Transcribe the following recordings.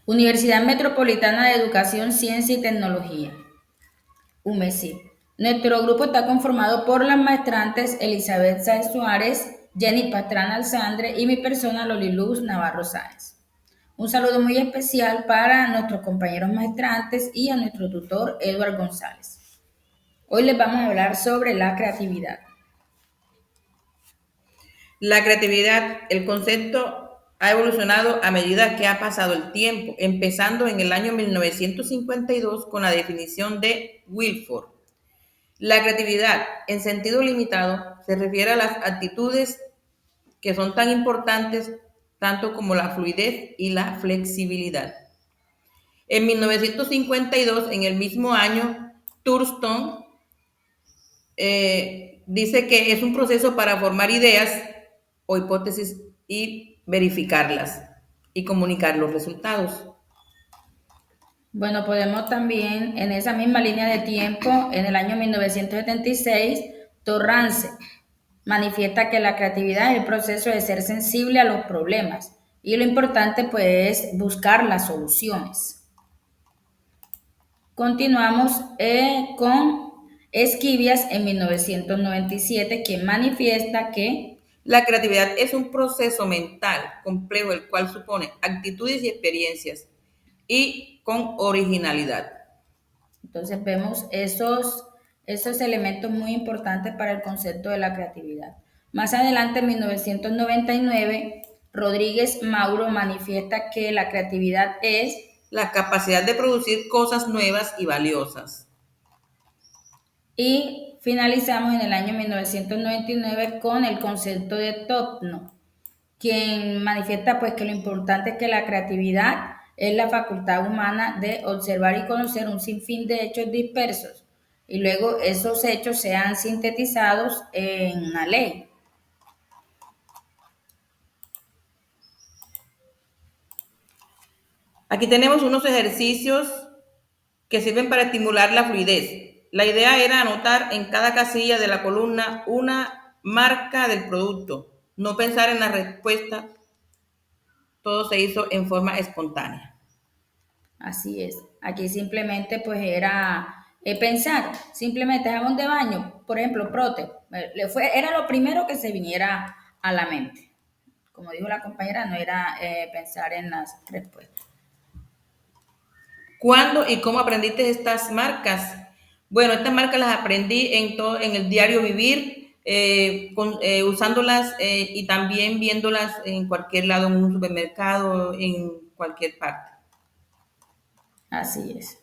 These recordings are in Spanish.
Universidad Metropolitana de Educación, Ciencia y Tecnología, UMESI. Nuestro grupo está conformado por las maestrantes Elizabeth Sáez Suárez, Jenny Pastrana Alzandre y mi persona Loliluz Navarro Sáez. Un saludo muy especial para nuestros compañeros maestrantes y a nuestro tutor Edward González. Hoy les vamos a hablar sobre la creatividad. La creatividad, el concepto ha evolucionado a medida que ha pasado el tiempo, empezando en el año 1952 con la definición de Wilford. La creatividad, en sentido limitado, se refiere a las actitudes que son tan importantes tanto como la fluidez y la flexibilidad. En 1952, en el mismo año, Thurston dice que es un proceso para formar ideas o hipótesis y verificarlas y comunicar los resultados. Bueno, podemos también, en esa misma línea de tiempo, en el año 1976, Torrance manifiesta que la creatividad es el proceso de ser sensible a los problemas y lo importante pues es buscar las soluciones. Continuamos con Esquivias en 1997, quien manifiesta que La creatividad es un proceso mental complejo, el cual supone actitudes y experiencias y con originalidad. entonces vemos esos elementos muy importantes para el concepto de la creatividad. Más adelante, en 1999, Rodríguez Mauro manifiesta que la creatividad es La capacidad de producir cosas nuevas y valiosas. y finalizamos en el año 1999 con el concepto de Topno, quien manifiesta pues que lo importante es que la creatividad es la facultad humana de observar y conocer un sinfín de hechos dispersos y luego esos hechos sean sintetizados en una ley. Aquí tenemos unos ejercicios que sirven para estimular la fluidez. La idea era anotar en cada casilla de la columna una marca del producto, no pensar en la respuesta, todo se hizo en forma espontánea. Así es. Aquí simplemente pues era pensar, simplemente jabón de baño, por ejemplo, Prote, era lo primero que se viniera a la mente. Como dijo la compañera, no era pensar en las respuestas. ¿Cuándo y cómo aprendiste estas marcas? Bueno, estas marcas las aprendí en el diario vivir, usándolas y también viéndolas en cualquier lado, en un supermercado, en cualquier parte. Así es.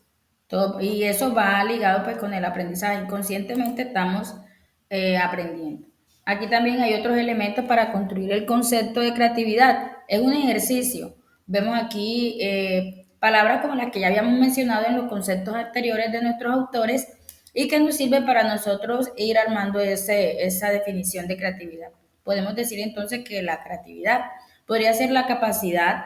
Y eso va ligado pues con el aprendizaje. Inconscientemente estamos aprendiendo. Aquí también hay otros elementos para construir el concepto de creatividad. Es un ejercicio. Vemos aquí palabras como las que ya habíamos mencionado en los conceptos anteriores de nuestros autores y que nos sirve para nosotros ir armando esa definición de creatividad. Podemos decir entonces que la creatividad podría ser la capacidad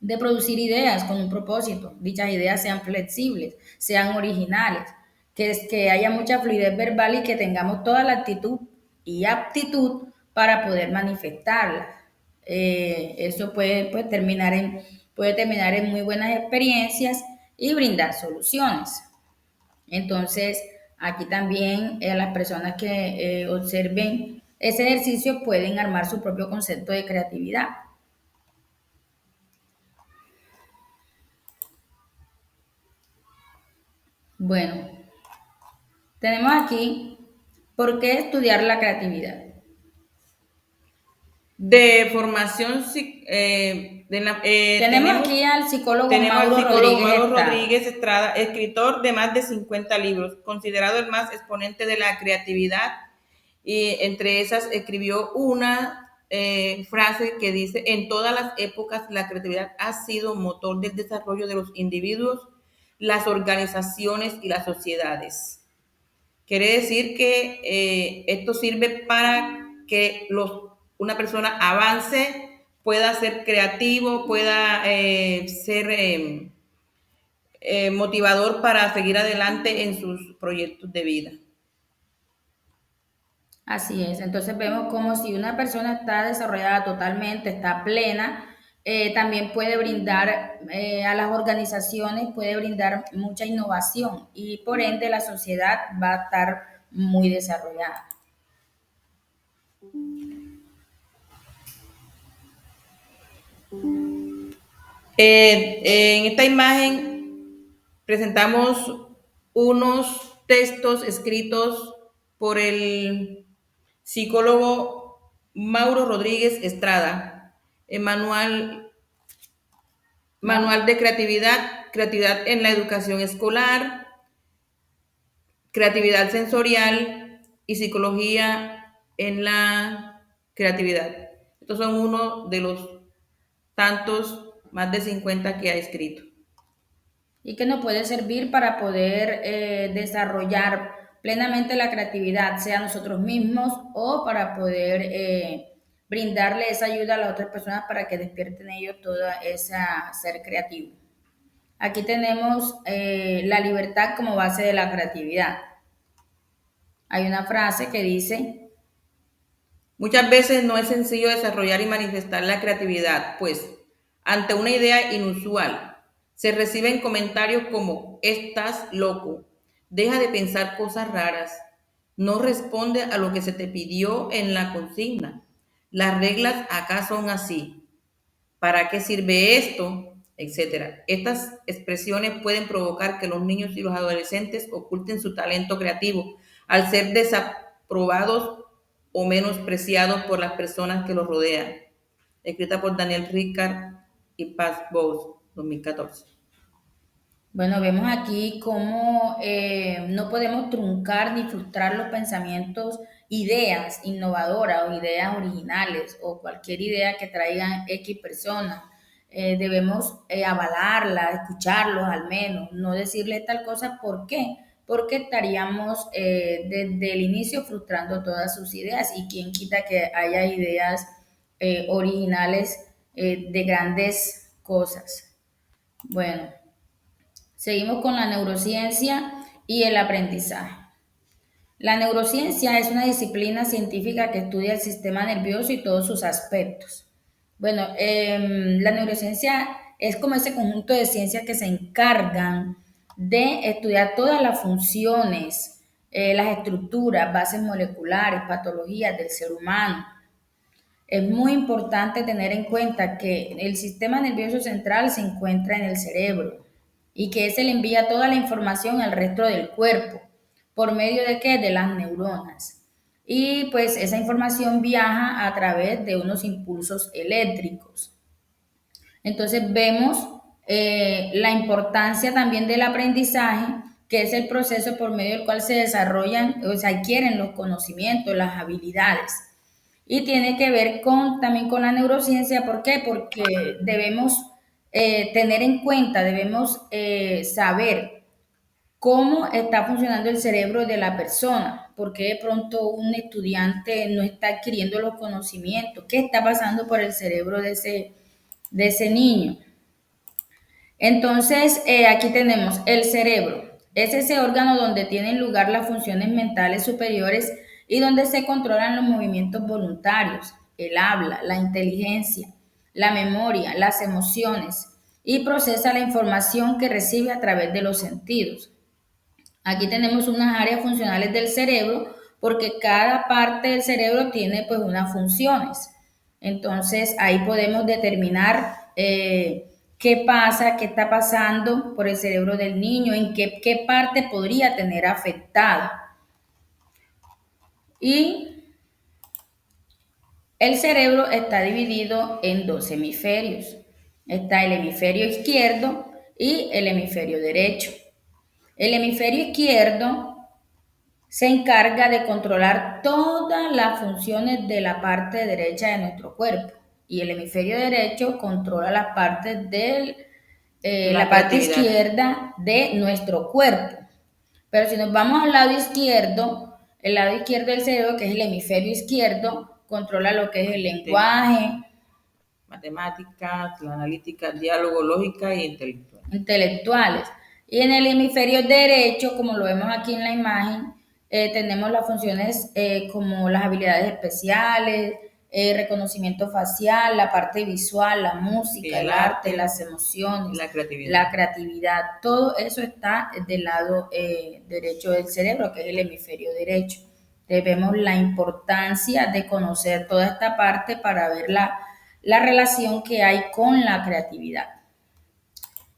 de producir ideas con un propósito. Dichas ideas sean flexibles, sean originales, que haya mucha fluidez verbal y que tengamos toda la actitud y aptitud para poder manifestarlas. Eso puede terminar en muy buenas experiencias y brindar soluciones. Entonces, aquí también las personas que observen ese ejercicio pueden armar su propio concepto de creatividad. Bueno, tenemos aquí por qué estudiar la creatividad. De formación, Tenemos aquí al psicólogo tenemos al Mauro psicólogo Rodríguez Mauro Estrada. Rodríguez Estrada, escritor de más de 50 libros, considerado el más exponente de la creatividad, y entre esas escribió una frase que dice: en todas las épocas la creatividad ha sido motor del desarrollo de los individuos, las organizaciones y las sociedades. Quiere decir que esto sirve para que una persona avance, pueda ser creativo, pueda ser motivador para seguir adelante en sus proyectos de vida. Así es, entonces vemos como si una persona está desarrollada totalmente, está plena, también puede brindar a las organizaciones, puede brindar mucha innovación y por ende la sociedad va a estar muy desarrollada. En esta imagen presentamos unos textos escritos por el psicólogo Mauro Rodríguez Estrada, el manual de creatividad en la educación escolar, creatividad sensorial y psicología en la creatividad. Estos son uno de los tantos, más de 50 que ha escrito. Y que nos puede servir para poder desarrollar plenamente la creatividad, sea nosotros mismos o para poder brindarle esa ayuda a las otras personas para que despierten ellos toda esa ser creativo. Aquí tenemos la libertad como base de la creatividad. Hay una frase que dice: muchas veces no es sencillo desarrollar y manifestar la creatividad, pues ante una idea inusual se reciben comentarios como estás loco, deja de pensar cosas raras, no responde a lo que se te pidió en la consigna, las reglas acá son así, ¿para qué sirve esto? Etcétera. Estas expresiones pueden provocar que los niños y los adolescentes oculten su talento creativo al ser desaprobados o menospreciados por las personas que los rodean. Escrita por Daniel Ricard y Paz Bowes, 2014. bueno, vemos aquí cómo no podemos truncar ni frustrar los pensamientos, ideas innovadoras o ideas originales o cualquier idea que traigan X personas. Debemos avalarla, escucharlos al menos, no decirle tal cosa. ¿Por qué? Porque estaríamos desde el inicio frustrando todas sus ideas y quién quita que haya ideas originales de grandes cosas. Bueno. Seguimos con la neurociencia y el aprendizaje. La neurociencia es una disciplina científica que estudia el sistema nervioso y todos sus aspectos. Bueno, la neurociencia es como ese conjunto de ciencias que se encargan de estudiar todas las funciones, las estructuras, bases moleculares, patologías del ser humano. Es muy importante tener en cuenta que el sistema nervioso central se encuentra en el cerebro y que ese le envía toda la información al resto del cuerpo. ¿Por medio de qué? De las neuronas. Y pues esa información viaja a través de unos impulsos eléctricos. Entonces vemos la importancia también del aprendizaje, que es el proceso por medio del cual se desarrollan o se adquieren los conocimientos, las habilidades. Y tiene que ver también con la neurociencia. ¿Por qué? Porque debemos tener en cuenta, debemos saber cómo está funcionando el cerebro de la persona, por qué de pronto un estudiante no está adquiriendo los conocimientos, qué está pasando por el cerebro de ese niño. Entonces, aquí tenemos el cerebro. Es ese órgano donde tienen lugar las funciones mentales superiores y donde se controlan los movimientos voluntarios, el habla, la inteligencia, la memoria, las emociones y procesa la información que recibe a través de los sentidos. Aquí tenemos unas áreas funcionales del cerebro porque cada parte del cerebro tiene pues unas funciones. Entonces ahí podemos determinar qué pasa, qué está pasando por el cerebro del niño, en qué parte podría tener afectada. Y el cerebro está dividido en dos hemisferios. Está el hemisferio izquierdo y el hemisferio derecho. El hemisferio izquierdo se encarga de controlar todas las funciones de la parte derecha de nuestro cuerpo y el hemisferio derecho controla las partes de la parte izquierda de nuestro cuerpo. Pero si nos vamos al lado izquierdo, el lado izquierdo del cerebro, que es el hemisferio izquierdo, controla lo que es el lenguaje, matemáticas, la analítica, diálogo, lógica e intelectuales. Y en el hemisferio derecho, como lo vemos aquí en la imagen, tenemos las funciones como las habilidades especiales, reconocimiento facial, la parte visual, la música, el arte, las emociones, la creatividad, todo eso está del lado derecho del cerebro, que es el hemisferio derecho. Vemos la importancia de conocer toda esta parte para ver la relación que hay con la creatividad.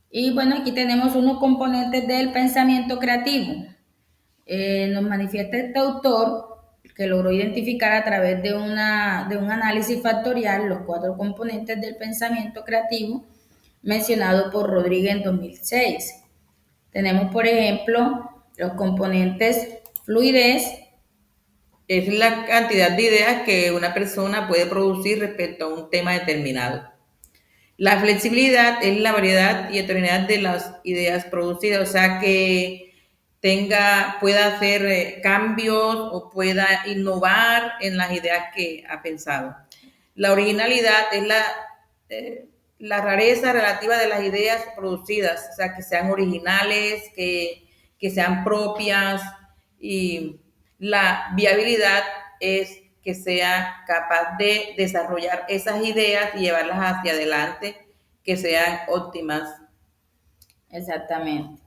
Y bueno, aquí tenemos unos componentes del pensamiento creativo. Nos manifiesta este autor que logró identificar a través de un análisis factorial los 4 componentes del pensamiento creativo mencionado por Rodríguez en 2006. Tenemos, por ejemplo, los componentes fluidez. Es la cantidad de ideas que una persona puede producir respecto a un tema determinado. La flexibilidad es la variedad y heterogeneidad de las ideas producidas, o sea que pueda hacer cambios o pueda innovar en las ideas que ha pensado. La originalidad es la rareza relativa de las ideas producidas, o sea que sean originales, que sean propias, y la viabilidad es que sea capaz de desarrollar esas ideas y llevarlas hacia adelante, que sean óptimas. Exactamente.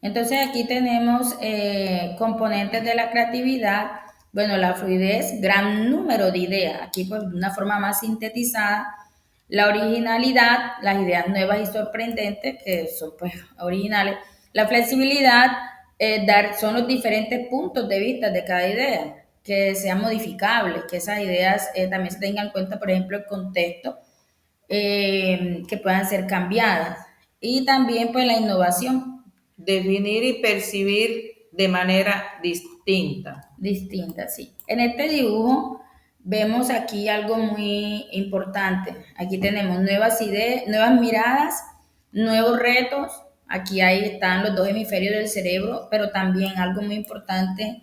Entonces aquí tenemos componentes de la creatividad, bueno, la fluidez, gran número de ideas, aquí pues de una forma más sintetizada, la originalidad, las ideas nuevas y sorprendentes, que son pues originales, la flexibilidad, son los diferentes puntos de vista de cada idea, que sean modificables, que esas ideas también se tengan en cuenta, por ejemplo, el contexto, que puedan ser cambiadas. Y también pues la innovación. Definir y percibir de manera distinta. Distinta, sí. En este dibujo vemos aquí algo muy importante. Aquí tenemos nuevas ideas, nuevas miradas, nuevos retos. Aquí ahí están los 2 hemisferios del cerebro, pero también algo muy importante,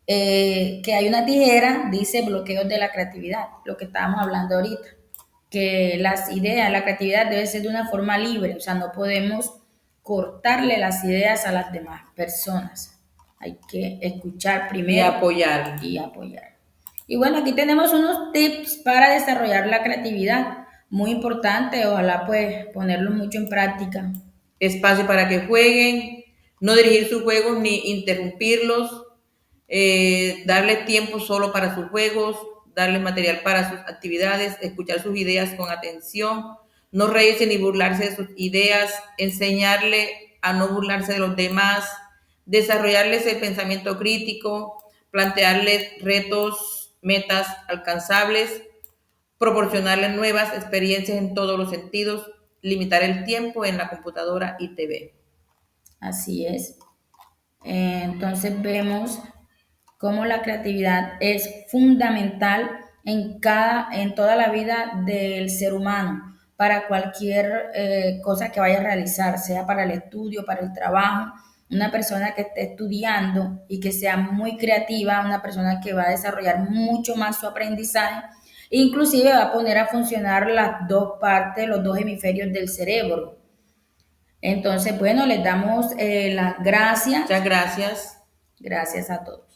que hay una tijera, dice bloqueos de la creatividad, lo que estábamos hablando ahorita, que las ideas, la creatividad debe ser de una forma libre, o sea, no podemos cortarle las ideas a las demás personas. Hay que escuchar primero. Y apoyar. Y apoyar. Y bueno, aquí tenemos unos tips para desarrollar la creatividad. Muy importante, ojalá pues ponerlo mucho en práctica. Espacio para que jueguen, no dirigir sus juegos ni interrumpirlos, darle tiempo solo para sus juegos, darle material para sus actividades, escuchar sus ideas con atención, no reírse ni burlarse de sus ideas, enseñarle a no burlarse de los demás, desarrollarles el pensamiento crítico, plantearles retos, metas alcanzables, proporcionarles nuevas experiencias en todos los sentidos, limitar el tiempo en la computadora y TV. Así es. Entonces vemos cómo la creatividad es fundamental en toda la vida del ser humano, para cualquier cosa que vaya a realizar, sea para el estudio, para el trabajo. Una persona que esté estudiando y que sea muy creativa, una persona que va a desarrollar mucho más su aprendizaje, inclusive va a poner a funcionar las 2 partes, los 2 hemisferios del cerebro. Entonces, bueno, les damos las gracias. Muchas gracias. Gracias a todos.